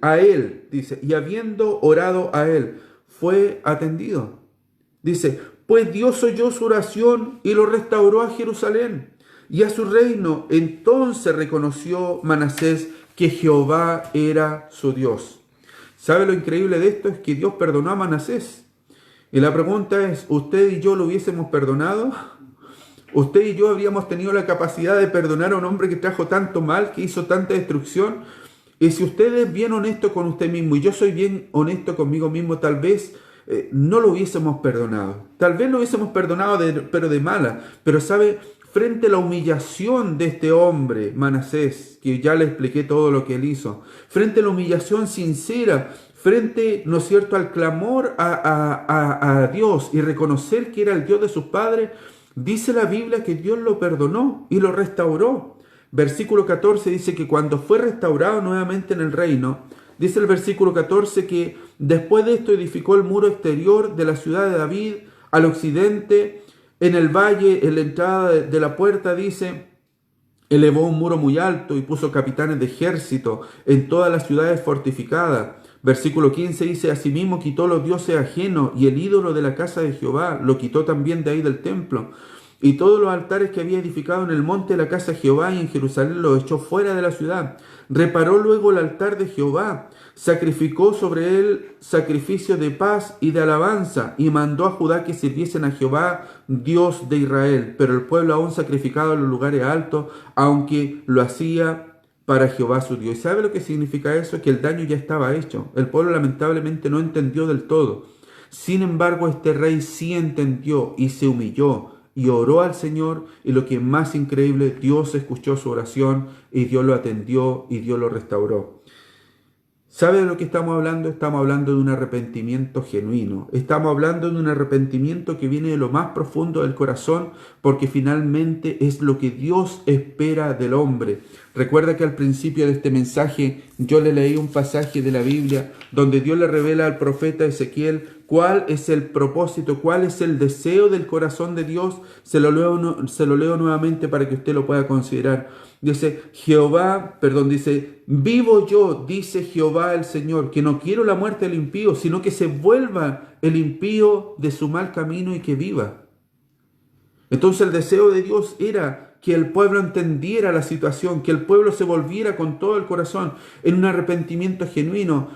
a él, dice, y habiendo orado a él, fue atendido. Dice, pues Dios oyó su oración y lo restauró a Jerusalén y a su reino. Entonces reconoció Manasés que Jehová era su Dios. ¿Sabe lo increíble de esto? Es que Dios perdonó a Manasés. Y la pregunta es, ¿usted y yo lo hubiésemos perdonado? ¿Usted y yo habríamos tenido la capacidad de perdonar a un hombre que trajo tanto mal, que hizo tanta destrucción? Y si usted es bien honesto con usted mismo y yo soy bien honesto conmigo mismo, tal vez no lo hubiésemos perdonado. Tal vez lo hubiésemos perdonado, pero de mala. Pero sabe, frente a la humillación de este hombre, Manasés, que ya le expliqué todo lo que él hizo, frente a la humillación sincera, frente, ¿no es cierto?, al clamor a Dios y reconocer que era el Dios de sus padres, dice la Biblia que Dios lo perdonó y lo restauró. Versículo 14 dice que cuando fue restaurado nuevamente en el reino, dice el versículo 14 que después de esto edificó el muro exterior de la ciudad de David al occidente, en el valle, en la entrada de la puerta, dice, elevó un muro muy alto y puso capitanes de ejército en todas las ciudades fortificadas. Versículo 15 dice, asimismo quitó los dioses ajenos y el ídolo de la casa de Jehová, lo quitó también de ahí del templo. Y todos los altares que había edificado en el monte de la casa de Jehová y en Jerusalén los echó fuera de la ciudad. Reparó luego el altar de Jehová, sacrificó sobre él sacrificio de paz y de alabanza, y mandó a Judá que sirviesen a Jehová, Dios de Israel. Pero el pueblo aún sacrificaba en los lugares altos, aunque lo hacía para Jehová su Dios. ¿Y sabe lo que significa eso? Que el daño ya estaba hecho. El pueblo lamentablemente no entendió del todo. Sin embargo, este rey sí entendió y se humilló y oró al Señor, y lo que es más increíble, Dios escuchó su oración y Dios lo atendió y Dios lo restauró. ¿Sabe de lo que estamos hablando? Estamos hablando de un arrepentimiento genuino. Estamos hablando de un arrepentimiento que viene de lo más profundo del corazón, porque finalmente es lo que Dios espera del hombre. Recuerda que al principio de este mensaje yo le leí un pasaje de la Biblia donde Dios le revela al profeta Ezequiel cuál es el propósito, cuál es el deseo del corazón de Dios. Se lo leo nuevamente para que usted lo pueda considerar. Dice, vivo yo, dice Jehová el Señor, que no quiero la muerte del impío, sino que se vuelva el impío de su mal camino y que viva. Entonces el deseo de Dios era que el pueblo entendiera la situación, que el pueblo se volviera con todo el corazón en un arrepentimiento genuino.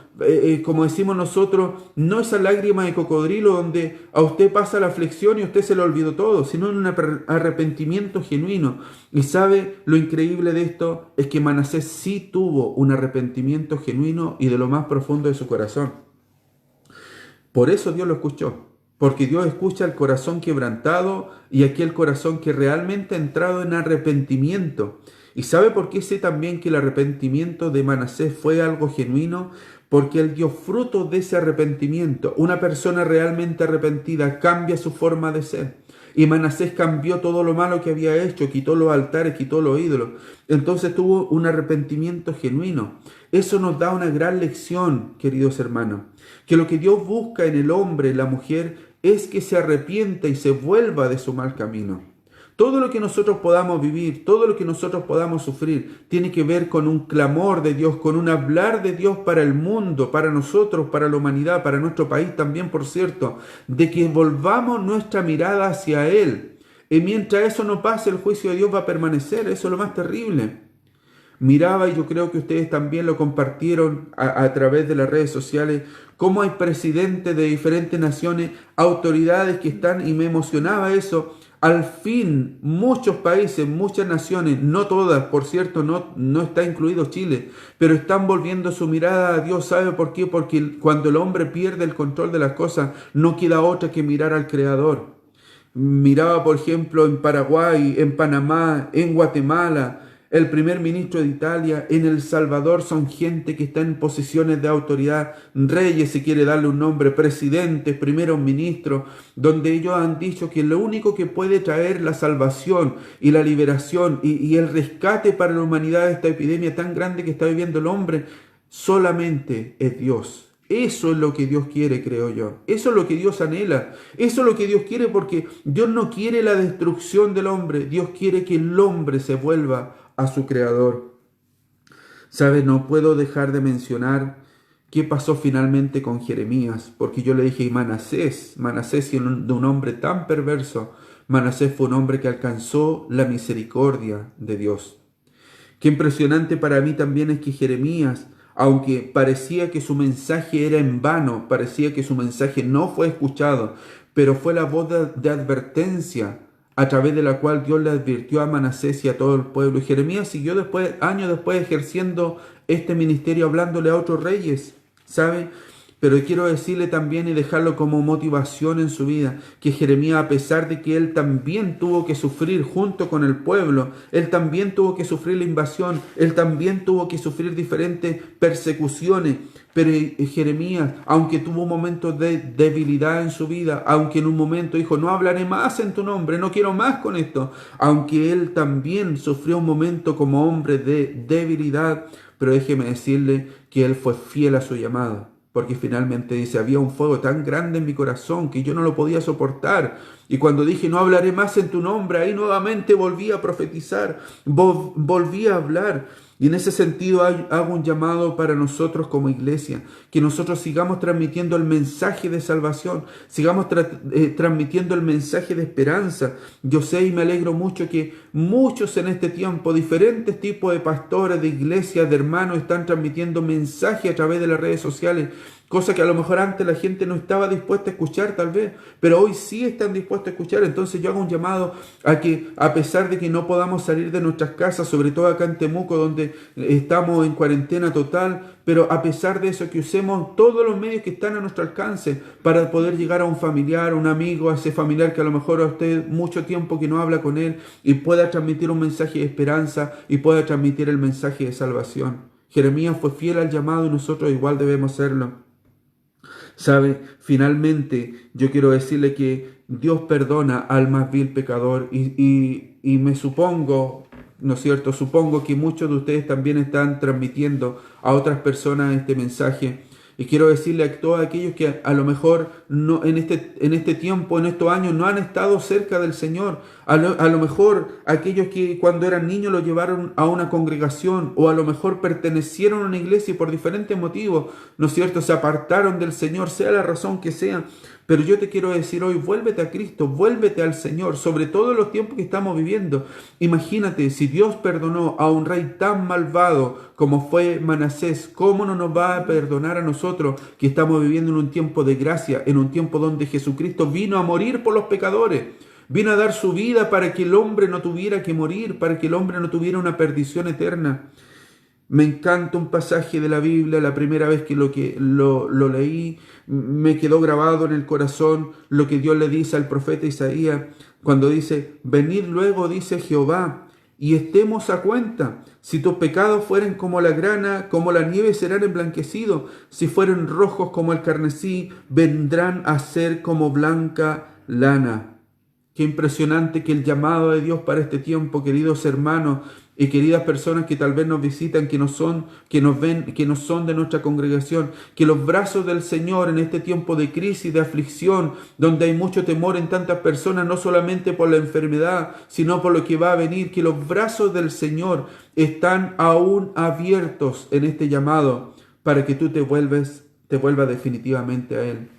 Como decimos nosotros, no esa lágrima de cocodrilo donde a usted pasa la aflicción y a usted se le olvidó todo, sino en un arrepentimiento genuino. Y sabe, lo increíble de esto es que Manasés sí tuvo un arrepentimiento genuino y de lo más profundo de su corazón. Por eso Dios lo escuchó. Porque Dios escucha el corazón quebrantado y aquel corazón que realmente ha entrado en arrepentimiento. ¿Y sabe por qué sé también que el arrepentimiento de Manasés fue algo genuino? Porque él dio fruto de ese arrepentimiento. Una persona realmente arrepentida cambia su forma de ser. Y Manasés cambió todo lo malo que había hecho, quitó los altares, quitó los ídolos. Entonces tuvo un arrepentimiento genuino. Eso nos da una gran lección, queridos hermanos. Que lo que Dios busca en el hombre, en la mujer, es que se arrepienta y se vuelva de su mal camino. Todo lo que nosotros podamos vivir, todo lo que nosotros podamos sufrir, tiene que ver con un clamor de Dios, con un hablar de Dios para el mundo, para nosotros, para la humanidad, para nuestro país también, por cierto, de que volvamos nuestra mirada hacia Él. Y mientras eso no pase, el juicio de Dios va a permanecer. Eso es lo más terrible. Miraba, y yo creo que ustedes también lo compartieron a través de las redes sociales, cómo hay presidentes de diferentes naciones, autoridades que están, y me emocionaba eso. Al fin, muchos países, muchas naciones, no todas, por cierto, no está incluido Chile, pero están volviendo su mirada a Dios. ¿Sabe por qué? Porque cuando el hombre pierde el control de las cosas, no queda otra que mirar al Creador. Miraba, por ejemplo, en Paraguay, en Panamá, en Guatemala, El primer ministro de Italia, en El Salvador, son gente que está en posiciones de autoridad, reyes, si quiere darle un nombre, presidentes, primeros ministros, donde ellos han dicho que lo único que puede traer la salvación y la liberación y el rescate para la humanidad de esta epidemia tan grande que está viviendo el hombre, solamente es Dios. Eso es lo que Dios quiere, creo yo. Eso es lo que Dios anhela. Eso es lo que Dios quiere, porque Dios no quiere la destrucción del hombre. Dios quiere que el hombre se vuelva a su creador. ¿Sabes? No puedo dejar de mencionar qué pasó finalmente con Jeremías, porque yo le dije, y Manasés, siendo un hombre tan perverso, Manasés fue un hombre que alcanzó la misericordia de Dios. Qué impresionante para mí también es que Jeremías, aunque parecía que su mensaje era en vano, parecía que su mensaje no fue escuchado, pero fue la voz de advertencia a través de la cual Dios le advirtió a Manasés y a todo el pueblo. Y Jeremías siguió después, años después, ejerciendo este ministerio, hablándole a otros reyes, ¿sabe? Pero quiero decirle también y dejarlo como motivación en su vida, que Jeremías, a pesar de que él también tuvo que sufrir junto con el pueblo, él también tuvo que sufrir la invasión, él también tuvo que sufrir diferentes persecuciones, pero Jeremías, aunque tuvo momentos de debilidad en su vida, aunque en un momento dijo, no hablaré más en tu nombre, no quiero más con esto, aunque él también sufrió un momento como hombre de debilidad, pero déjeme decirle que él fue fiel a su llamado. Porque finalmente dice, había un fuego tan grande en mi corazón que yo no lo podía soportar. Y cuando dije, no hablaré más en tu nombre, ahí nuevamente volví a profetizar, volví a hablar. Y en ese sentido hago un llamado para nosotros como iglesia, que nosotros sigamos transmitiendo el mensaje de salvación, sigamos transmitiendo el mensaje de esperanza. Yo sé y me alegro mucho que muchos en este tiempo, diferentes tipos de pastores, de iglesias, de hermanos, están transmitiendo mensaje a través de las redes sociales, cosa que a lo mejor antes la gente no estaba dispuesta a escuchar tal vez, pero hoy sí están dispuestos a escuchar. Entonces yo hago un llamado a que, a pesar de que no podamos salir de nuestras casas, sobre todo acá en Temuco, donde estamos en cuarentena total, pero a pesar de eso, que usemos todos los medios que están a nuestro alcance para poder llegar a un familiar, un amigo, a ese familiar que a lo mejor a usted mucho tiempo que no habla con él, y pueda transmitir un mensaje de esperanza y pueda transmitir el mensaje de salvación. Jeremías fue fiel al llamado y nosotros igual debemos serlo. ¿Sabe? Finalmente, yo quiero decirle que Dios perdona al más vil pecador y me supongo, ¿no es cierto? Supongo que muchos de ustedes también están transmitiendo a otras personas este mensaje. Y quiero decirle a todos aquellos que a lo mejor no, en este tiempo, en estos años, no han estado cerca del Señor. A lo mejor aquellos que cuando eran niños lo llevaron a una congregación, o a lo mejor pertenecieron a una iglesia y por diferentes motivos, ¿no es cierto?, se apartaron del Señor, sea la razón que sea. Pero yo te quiero decir hoy, vuélvete a Cristo, vuélvete al Señor, sobre todo en los tiempos que estamos viviendo. Imagínate, si Dios perdonó a un rey tan malvado como fue Manasés, ¿cómo no nos va a perdonar a nosotros que estamos viviendo en un tiempo de gracia, en un tiempo donde Jesucristo vino a morir por los pecadores? Vino a dar su vida para que el hombre no tuviera que morir, para que el hombre no tuviera una perdición eterna. Me encanta un pasaje de la Biblia, la primera vez que lo leí, me quedó grabado en el corazón lo que Dios le dice al profeta Isaías, cuando dice, venid luego, dice Jehová, y estemos a cuenta. Si tus pecados fueren como la grana, como la nieve serán emblanquecidos. Si fueren rojos como el carmesí, vendrán a ser como blanca lana. Qué impresionante que el llamado de Dios para este tiempo, queridos hermanos y queridas personas que tal vez nos visitan, que nos ven, que no son de nuestra congregación, que los brazos del Señor en este tiempo de crisis, de aflicción, donde hay mucho temor en tantas personas, no solamente por la enfermedad, sino por lo que va a venir, que los brazos del Señor están aún abiertos en este llamado para que tú te vuelvas definitivamente a Él.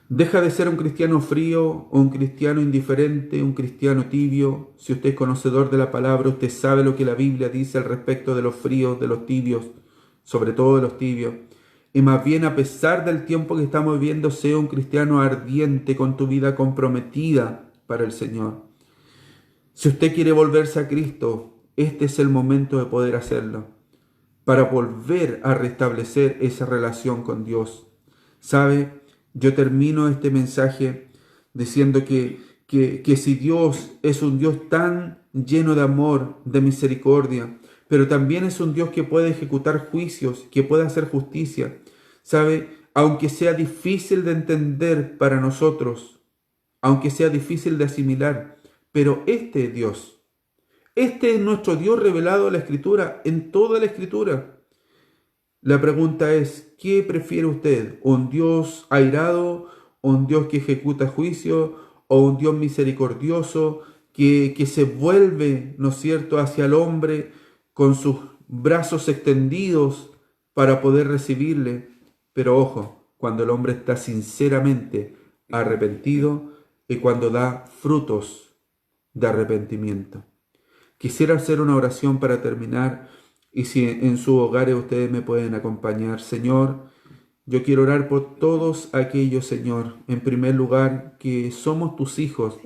Deja de ser un cristiano frío o un cristiano indiferente, un cristiano tibio. Si usted es conocedor de la palabra, usted sabe lo que la Biblia dice al respecto de los fríos, de los tibios, sobre todo de los tibios. Y más bien, a pesar del tiempo que estamos viviendo, sea un cristiano ardiente con tu vida comprometida para el Señor. Si usted quiere volverse a Cristo, este es el momento de poder hacerlo, para volver a restablecer esa relación con Dios. ¿Sabe? Yo termino este mensaje diciendo que si Dios es un Dios tan lleno de amor, de misericordia, pero también es un Dios que puede ejecutar juicios, que puede hacer justicia. ¿Sabe? Aunque sea difícil de entender para nosotros, aunque sea difícil de asimilar, pero este es Dios. Este es nuestro Dios revelado en la Escritura, en toda la Escritura. La pregunta es, ¿qué prefiere usted? ¿Un Dios airado? ¿Un Dios que ejecuta juicio? ¿O un Dios misericordioso que se vuelve, ¿no es cierto?, hacia el hombre con sus brazos extendidos para poder recibirle? Pero ojo, cuando el hombre está sinceramente arrepentido y cuando da frutos de arrepentimiento. Quisiera hacer una oración para terminar y si en sus hogares ustedes me pueden acompañar. Señor, yo quiero orar por todos aquellos, Señor, en primer lugar, que somos tus hijos,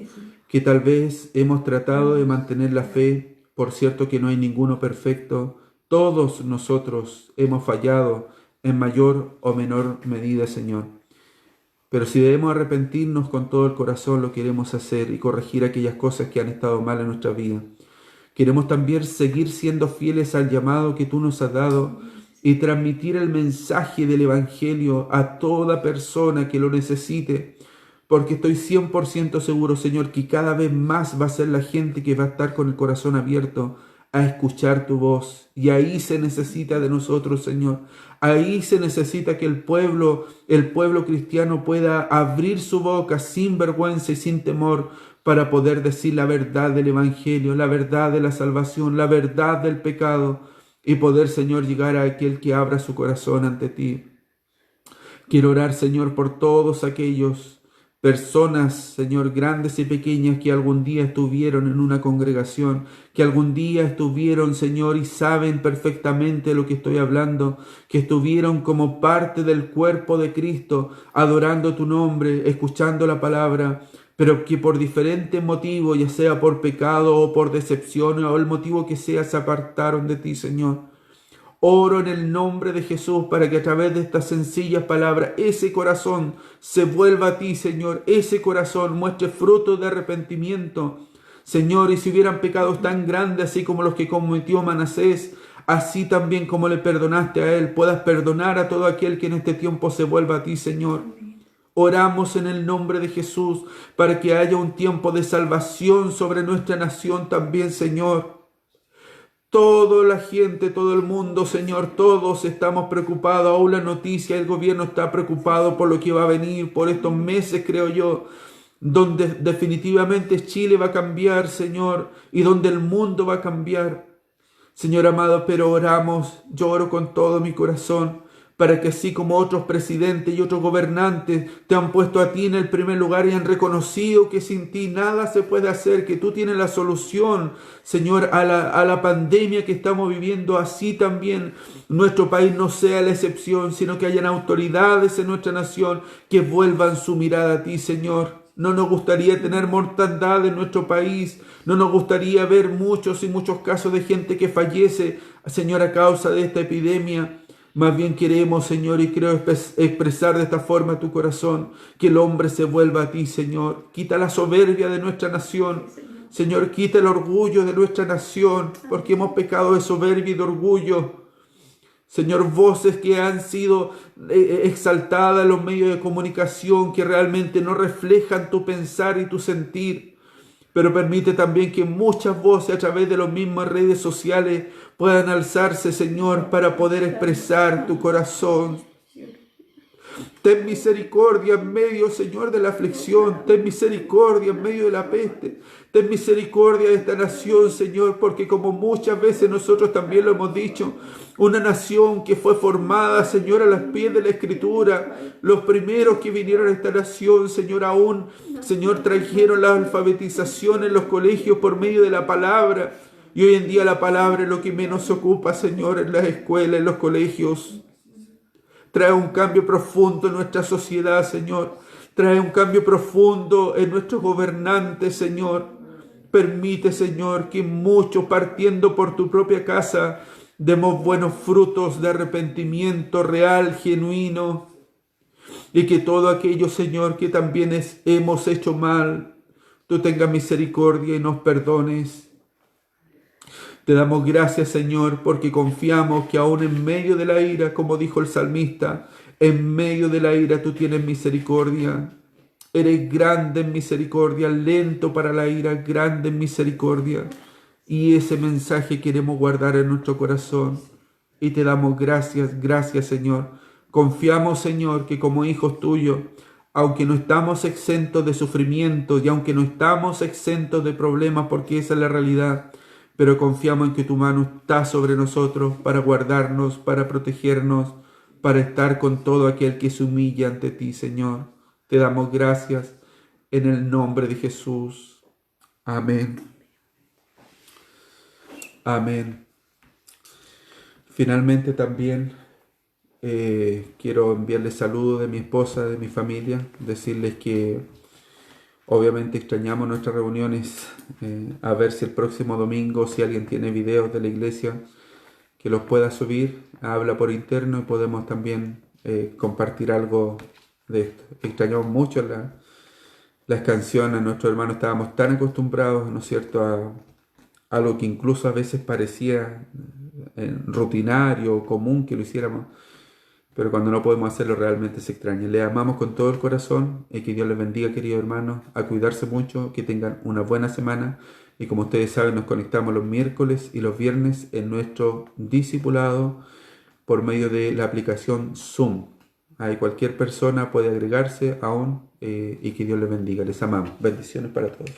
que tal vez hemos tratado de mantener la fe. Por cierto que no hay ninguno perfecto. Todos nosotros hemos fallado en mayor o menor medida, Señor. Pero si debemos arrepentirnos con todo el corazón, lo queremos hacer y corregir aquellas cosas que han estado mal en nuestra vida. Queremos también seguir siendo fieles al llamado que tú nos has dado y transmitir el mensaje del Evangelio a toda persona que lo necesite, porque estoy 100% seguro, Señor, que cada vez más va a ser la gente que va a estar con el corazón abierto a escuchar tu voz. Y ahí se necesita de nosotros, Señor. Ahí se necesita que el pueblo cristiano pueda abrir su boca sin vergüenza y sin temor para poder decir la verdad del Evangelio, la verdad de la salvación, la verdad del pecado y poder, Señor, llegar a aquel que abra su corazón ante ti. Quiero orar, Señor, por todos aquellos personas, Señor, grandes y pequeñas que algún día estuvieron en una congregación, que algún día estuvieron, Señor, y saben perfectamente lo que estoy hablando, que estuvieron como parte del cuerpo de Cristo, adorando tu nombre, escuchando la palabra, pero que por diferentes motivos, ya sea por pecado o por decepción o el motivo que sea, se apartaron de ti, Señor. Oro en el nombre de Jesús para que a través de estas sencillas palabras ese corazón se vuelva a ti, Señor. Ese corazón muestre fruto de arrepentimiento, Señor. Y si hubieran pecados tan grandes así como los que cometió Manasés, así también como le perdonaste a él, puedas perdonar a todo aquel que en este tiempo se vuelva a ti, Señor. Oramos en el nombre de Jesús para que haya un tiempo de salvación sobre nuestra nación también, Señor. Toda la gente, todo el mundo, Señor, todos estamos preocupados. Aún la noticia, el gobierno está preocupado por lo que va a venir, por estos meses, creo yo, donde definitivamente Chile va a cambiar, Señor, y donde el mundo va a cambiar. Señor amado, pero oramos, yo oro con todo mi corazón, para que así como otros presidentes y otros gobernantes te han puesto a ti en el primer lugar y han reconocido que sin ti nada se puede hacer, que tú tienes la solución, Señor, a la pandemia que estamos viviendo, así también nuestro país no sea la excepción, sino que hayan autoridades en nuestra nación que vuelvan su mirada a ti, Señor. No nos gustaría tener mortandad en nuestro país. No nos gustaría ver muchos y muchos casos de gente que fallece, Señor, a causa de esta epidemia. Más bien queremos, Señor, y quiero expresar de esta forma tu corazón, que el hombre se vuelva a ti, Señor. Quita la soberbia de nuestra nación. Señor, quita el orgullo de nuestra nación, porque hemos pecado de soberbia y de orgullo. Señor, voces que han sido exaltadas en los medios de comunicación, que realmente no reflejan tu pensar y tu sentir. Pero permite también que muchas voces a través de las mismas redes sociales puedan alzarse, Señor, para poder expresar tu corazón. Ten misericordia en medio, Señor, de la aflicción. Ten misericordia en medio de la peste. Ten misericordia de esta nación, Señor, porque como muchas veces nosotros también lo hemos dicho, una nación que fue formada, Señor, a los pies de la Escritura. Los primeros que vinieron a esta nación, Señor, aún, Señor, trajeron la alfabetización en los colegios por medio de la palabra. Y hoy en día la palabra es lo que menos se ocupa, Señor, en las escuelas, en los colegios. Trae un cambio profundo en nuestra sociedad, Señor. Trae un cambio profundo en nuestros gobernantes, Señor. Permite, Señor, que muchos, partiendo por tu propia casa, demos buenos frutos de arrepentimiento real, genuino. Y que todo aquello, Señor, que también hemos hecho mal, tú tengas misericordia y nos perdones. Te damos gracias, Señor, porque confiamos que aún en medio de la ira, como dijo el salmista, en medio de la ira tú tienes misericordia. Eres grande en misericordia, lento para la ira, grande en misericordia. Y ese mensaje queremos guardar en nuestro corazón. Y te damos gracias, gracias, Señor. Confiamos, Señor, que como hijos tuyos, aunque no estamos exentos de sufrimiento y aunque no estamos exentos de problemas, porque esa es la realidad, pero confiamos en que tu mano está sobre nosotros para guardarnos, para protegernos, para estar con todo aquel que se humilla ante ti, Señor. Te damos gracias en el nombre de Jesús. Amén. Amén. Finalmente también quiero enviarles saludos de mi esposa, de mi familia, decirles que obviamente extrañamos nuestras reuniones, a ver si el próximo domingo, si alguien tiene videos de la iglesia, que los pueda subir, habla por interno y podemos también compartir algo de esto. Extrañamos mucho las canciones, nuestros hermanos estábamos tan acostumbrados, ¿no es cierto?, a algo que incluso a veces parecía rutinario o común que lo hiciéramos, pero cuando no podemos hacerlo realmente se extraña. Les amamos con todo el corazón y que Dios les bendiga, queridos hermanos, a cuidarse mucho, que tengan una buena semana y como ustedes saben nos conectamos los miércoles y los viernes en nuestro discipulado por medio de la aplicación Zoom. Ahí cualquier persona puede agregarse aún y que Dios les bendiga. Les amamos. Bendiciones para todos.